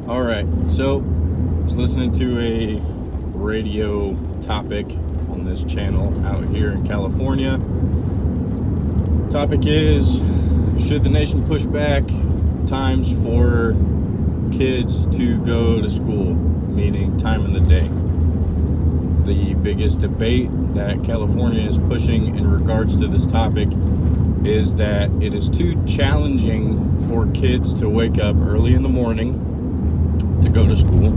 All right, so I was listening to a radio topic on this channel out here in California. Topic is, should the nation push back times for kids to go to school, meaning time in the day? The biggest debate that California is pushing in regards to this topic is that it is too challenging for kids to wake up early in the morning to go to school,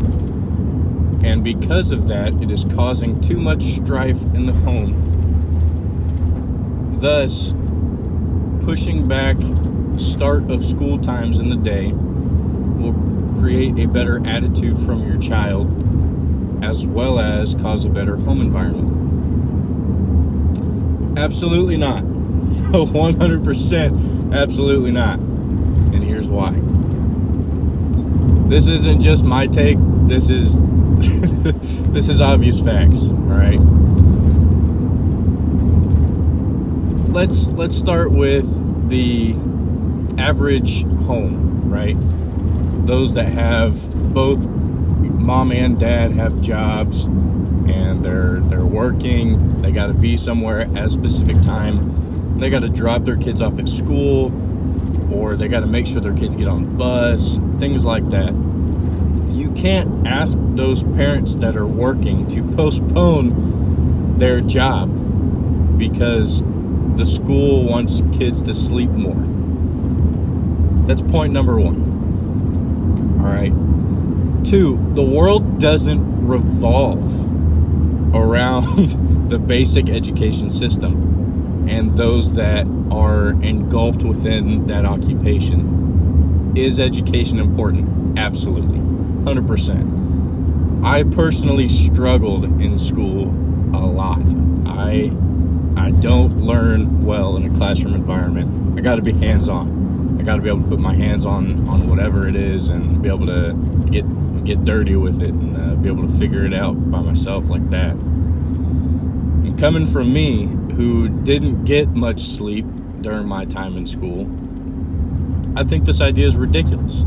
and because of that, it is causing too much strife in the home. Thus, pushing back start of school times in the day will create a better attitude from your child, as well as cause a better home environment. Absolutely not. 100% absolutely not. And here's why. This isn't just my take. This is this is obvious facts, all right? Let's start with the average home, right? Those that have both mom and dad have jobs and they're working, they got to be somewhere at a specific time. They got to drop their kids off at school, or they got to make sure their kids get on the bus, things like that. You can't ask those parents that are working to postpone their job because the school wants kids to sleep more. That's point number one. All right. 2, the world doesn't revolve around the basic education system and those that are engulfed within that occupation. Is education important? Absolutely. 100%. I personally struggled in school a lot. I don't learn well in a classroom environment. I got to be hands-on. I got to be able to put my hands on whatever it is and be able to get dirty with it and be able to figure it out by myself like that. And coming from me, who didn't get much sleep during my time in school, I think this idea is ridiculous.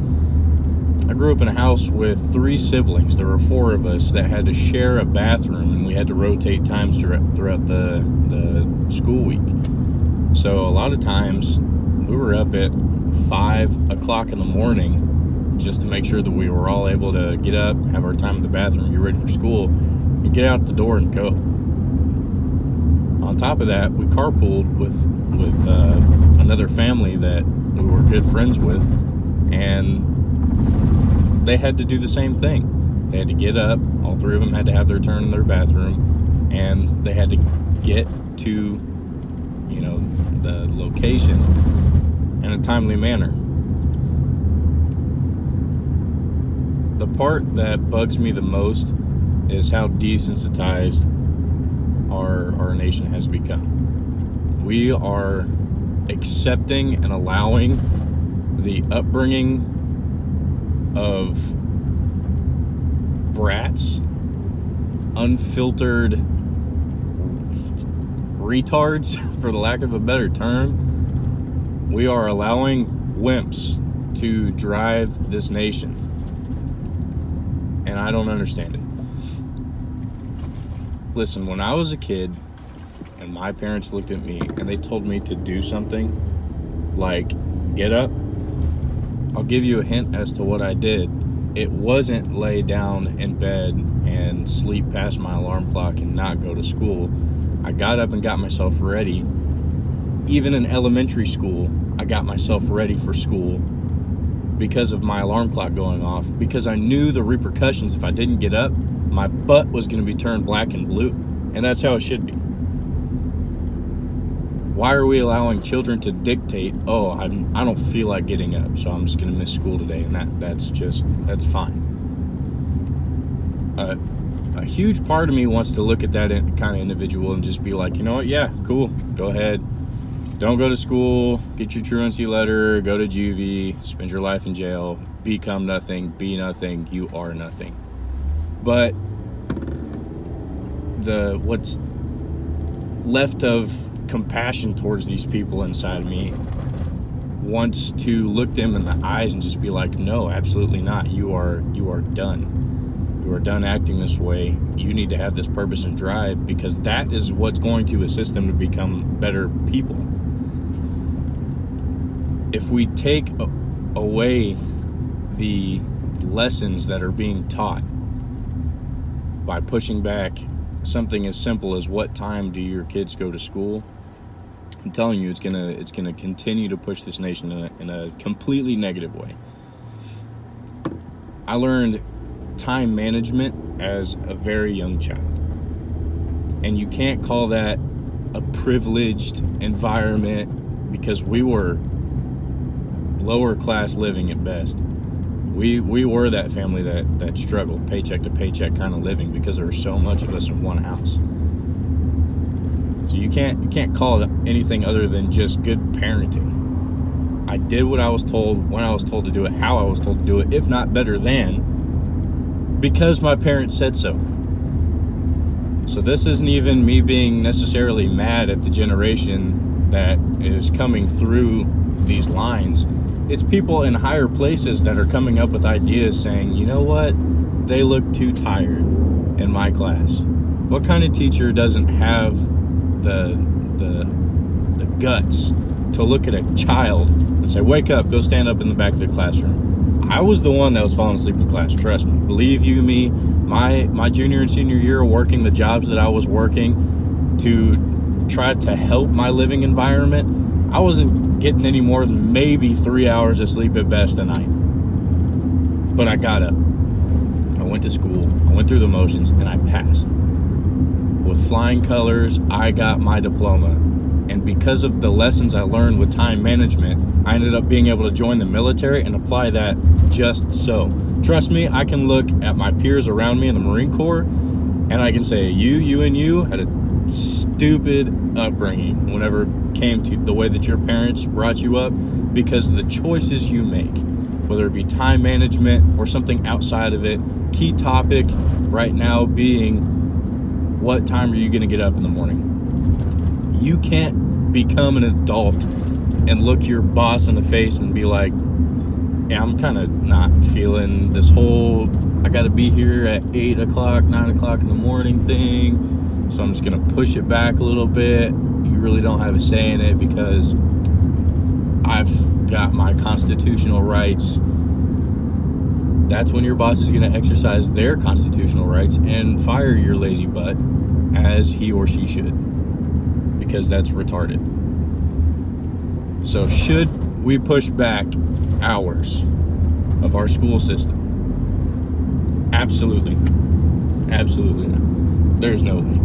I grew up in a house with 3 siblings. There were 4 of us that had to share a bathroom, and we had to rotate times throughout the school week. So a lot of times we were up at 5 o'clock in the morning just to make sure that we were all able to get up, have our time in the bathroom, get ready for school, and get out the door and go. On top of that, we carpooled with another family that we were good friends with, and they had to do the same thing. They had to get up. All 3 of them had to have their turn in their bathroom, and they had to get to, the location in a timely manner. The part that bugs me the most is how desensitized our nation has become. We are accepting and allowing the upbringing of brats, unfiltered retards, for the lack of a better term. We are allowing wimps to drive this nation, and I don't understand it. Listen, when I was a kid and my parents looked at me and they told me to do something like get up, I'll give you a hint as to what I did. It wasn't lay down in bed and sleep past my alarm clock and not go to school. I got up and got myself ready. Even in elementary school, I got myself ready for school because of my alarm clock going off, because I knew the repercussions. If I didn't get up, my butt was going to be turned black and blue, and that's how it should be. Why are we allowing children to dictate, I don't feel like getting up, so I'm just going to miss school today, and that's fine. A huge part of me wants to look at that kind of individual and just be like, you know what, yeah, cool, go ahead. Don't go to school, get your truancy letter, go to juvie, spend your life in jail, become nothing, be nothing, you are nothing. But what's left of compassion towards these people inside me wants to look them in the eyes and just be like, no, absolutely not. You are done. You are done acting this way. You need to have this purpose and drive, because that is what's going to assist them to become better people. If we take away the lessons that are being taught by pushing back something as simple as what time do your kids go to school, I'm telling you, it's gonna continue to push this nation in a completely negative way. I learned time management as a very young child, and you can't call that a privileged environment, because we were lower class living at best. We were that family that struggled paycheck to paycheck kind of living, because there were so much of us in one house. So you can't call it anything other than just good parenting. I did what I was told, when I was told to do it, how I was told to do it, if not better than, because my parents said so. So this isn't even me being necessarily mad at the generation that is coming through these lines. It's people in higher places that are coming up with ideas saying, you know what, they look too tired in my class. What kind of teacher doesn't have the guts to look at a child and say, wake up, go stand up in the back of the classroom? I was the one that was falling asleep in class, trust me. Believe you me, my junior and senior year, working the jobs that I was working to try to help my living environment, I wasn't getting any more than maybe 3 hours of sleep at best a night. But I got up. I went to school. I went through the motions, and I passed. With flying colors, I got my diploma. And because of the lessons I learned with time management, I ended up being able to join the military and apply that just so. Trust me, I can look at my peers around me in the Marine Corps, and I can say, you had a stupid upbringing whenever it came to the way that your parents brought you up, because of the choices you make, whether it be time management or something outside of it. Key topic right now being, what time are you going to get up in the morning? You can't become an adult and look your boss in the face and be like, yeah, I'm kind of not feeling this whole I got to be here at 8 o'clock, 9 o'clock in the morning thing, so I'm just going to push it back a little bit. You really don't have a say in it, because I've got my constitutional rights. That's when your boss is going to exercise their constitutional rights and fire your lazy butt, as he or she should, because that's retarded. So should we push back hours of our school system? Absolutely. Absolutely not. There's no way.